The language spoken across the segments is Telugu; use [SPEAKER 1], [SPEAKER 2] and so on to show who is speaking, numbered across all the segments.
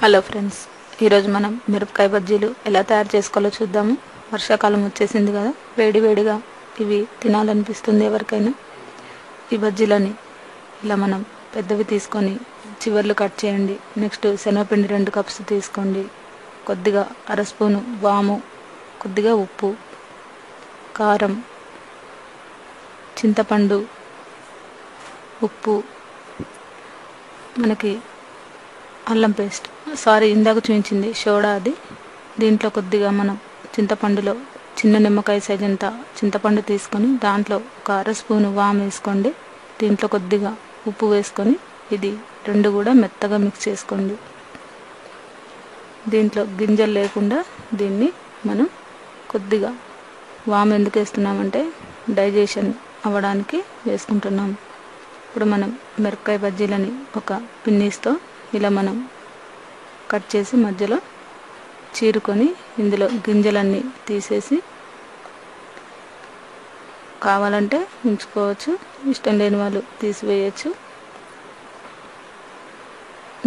[SPEAKER 1] హలో ఫ్రెండ్స్, ఈరోజు మనం మిరపకాయ బజ్జీలు ఎలా తయారు చేసుకోవాలో చూద్దాము. వర్షాకాలం వచ్చేసింది కదా, వేడివేడిగా ఇవి తినాలనిపిస్తుంది ఎవరికైనా. ఈ బజ్జీలని ఇలా మనం పెద్దవి తీసుకొని చివర్లు కట్ చేయండి. నెక్స్ట్ శనగపిండి 2 కప్స్ తీసుకోండి. కొద్దిగా అర స్పూను వాము, కొద్దిగా ఉప్పు, కారం, చింతపండు, ఉప్పు, మనకి అల్లం పేస్ట్, ఇందాక చూపించింది సోడా అది. దీంట్లో కొద్దిగా మనం చింతపండులో చిన్న నిమ్మకాయ సైజ్ అంత చింతపండు తీసుకొని దాంట్లో ఒక అర స్పూను వాము వేసుకోండి. దీంట్లో కొద్దిగా ఉప్పు వేసుకొని ఇది రెండు కూడా మెత్తగా మిక్స్ చేసుకోండి. దీంట్లో గింజలు లేకుండా దీన్ని మనం కొద్దిగా వాము ఎందుకు వేస్తున్నామంటే డైజెషన్ అవ్వడానికి వేసుకుంటున్నాము. ఇప్పుడు మనం మిరపకాయ బజ్జీలని ఒక పిన్నీస్తో ఇలా మనం కట్ చేసి మధ్యలో చీరుకొని ఇందులో గింజలన్నీ తీసేసి కావాలంటే ఉంచుకోవచ్చు, ఇష్టం లేని వాళ్ళు తీసివేయచ్చు.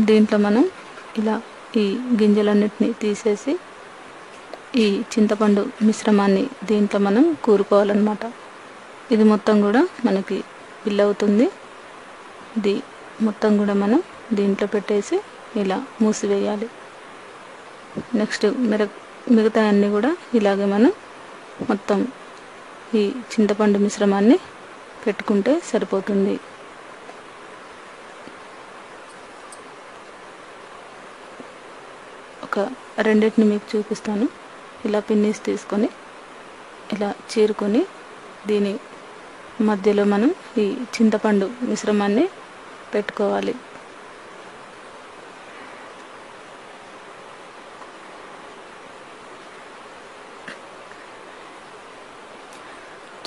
[SPEAKER 1] దీంట్లో మనం ఇలా ఈ గింజలన్నిటిని తీసేసి ఈ చింతపండు మిశ్రమాన్ని దీంట్లో మనం కూరుకోవాలన్నమాట. ఇది మొత్తం కూడా మనకి ఫిల్ అవుతుంది. ఇది మొత్తం కూడా మనం దీంట్లో పెట్టేసి ఇలా మూసివేయాలి. నెక్స్ట్ మిగతా అన్నీ కూడా ఇలాగే మనం మొత్తం ఈ చింతపండు మిశ్రమాన్ని పెట్టుకుంటే సరిపోతుంది. ఒక రెండింటిని మీకు చూపిస్తాను. ఇలా పిన్నీస్ తీసుకొని ఇలా చీరుకొని దీని మధ్యలో మనం ఈ చింతపండు మిశ్రమాన్ని పెట్టుకోవాలి.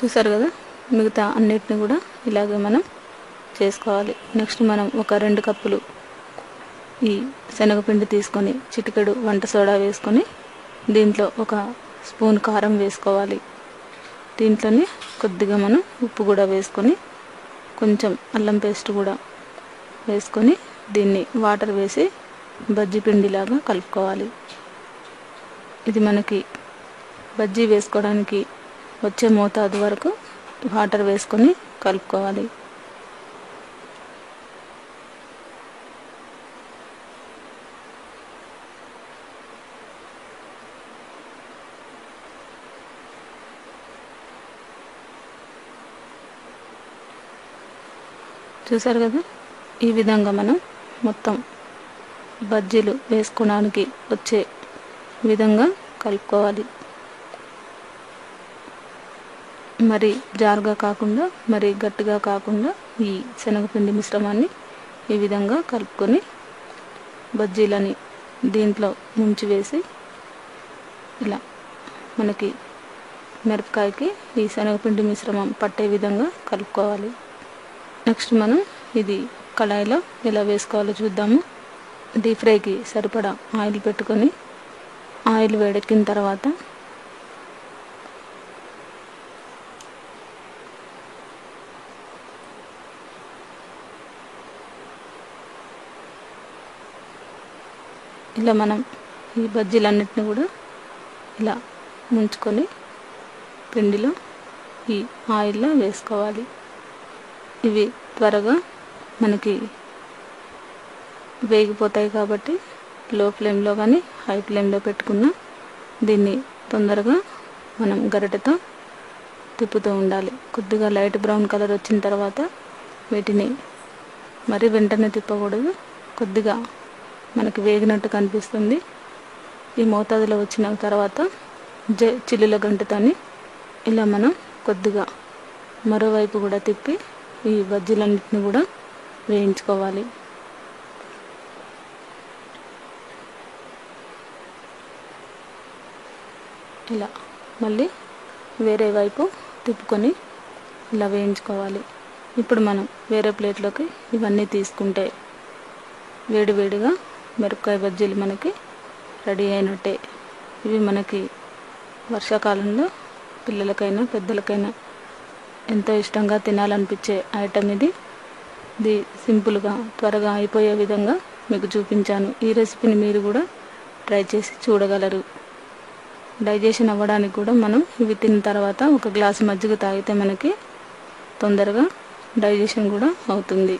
[SPEAKER 1] చూసారు కదా, మిగతా అన్నిటిని కూడా ఇలాగే మనం చేసుకోవాలి. నెక్స్ట్ మనం ఒక 2 కప్పులు ఈ శనగపిండి తీసుకొని చిటికెడు వంట సోడా వేసుకొని దీంట్లో ఒక స్పూన్ కారం వేసుకోవాలి. దీంట్లోనే కొద్దిగా మనం ఉప్పు కూడా వేసుకొని కొంచెం అల్లం పేస్ట్ కూడా వేసుకొని దీన్ని వాటర్ వేసి బజ్జీ పిండిలాగా కలుపుకోవాలి. ఇది మనకి బజ్జీ వేసుకోవడానికి వచ్చే మోతాదు వరకు వాటర్ వేసుకొని కలుపుకోవాలి. చూసారు కదా, ఈ విధంగా మనం మొత్తం బజ్జీలు వేసుకోవడానికి వచ్చే విధంగా కలుపుకోవాలి. మరి జారుగా కాకుండా మరి గట్టిగా కాకుండా ఈ శనగపిండి మిశ్రమాన్ని ఈ విధంగా కలుపుకొని బజ్జీలని దీంట్లో ముంచి వేసి ఇలా మనకి మిరపకాయకి ఈ శనగపిండి మిశ్రమం పట్టే విధంగా కలుపుకోవాలి. నెక్స్ట్ మనం ఇది కళాయిలో ఎలా వేసుకోవాలో చూద్దాము. డీప్ ఫ్రైకి సరిపడా ఆయిల్ పెట్టుకొని ఆయిల్ వేడెక్కిన తర్వాత ఇలా మనం ఈ బజ్జీలన్నిటిని కూడా ఇలా ముంచుకొని పిండిలో ఈ ఆయిల్లో వేసుకోవాలి. ఇవి త్వరగా మనకి వేగిపోతాయి కాబట్టి లో ఫ్లేమ్లో కానీ హై ఫ్లేమ్లో పెట్టుకున్న దీన్ని తొందరగా మనం గరిటెతో తిప్పుతూ ఉండాలి. కొద్దిగా లైట్ బ్రౌన్ కలర్ వచ్చిన తర్వాత వీటిని మరి వెంటనే తిప్పకూడదు, కొద్దిగా మనకి వేగినట్టు కనిపిస్తుంది. ఈ మోతాదులో వచ్చిన తర్వాత చిల్లుల గంటతోని ఇలా మనం కొద్దిగా మరోవైపు కూడా తిప్పి ఈ బజ్జీలన్నిటిని కూడా వేయించుకోవాలి. ఇలా మళ్ళీ వేరే వైపు తిప్పుకొని ఇలా వేయించుకోవాలి. ఇప్పుడు మనం వేరే ప్లేట్లోకి ఇవన్నీ తీసుకుంటే వేడివేడిగా మిరపకాయ బజ్జీలు మనకి రెడీ అయినట్టే. ఇవి మనకి వర్షాకాలంలో పిల్లలకైనా పెద్దలకైనా ఎంతో ఇష్టంగా తినాలనిపించే ఐటమ్ ఇది. సింపుల్గా త్వరగా అయిపోయే విధంగా మీకు చూపించాను. ఈ రెసిపీని మీరు కూడా ట్రై చేసి చూడగలరు. డైజెషన్ అవ్వడానికి కూడా మనం ఇవి తిన్న తర్వాత ఒక గ్లాసు మజ్జిగ తాగితే మనకి తొందరగా డైజెషన్ కూడా అవుతుంది.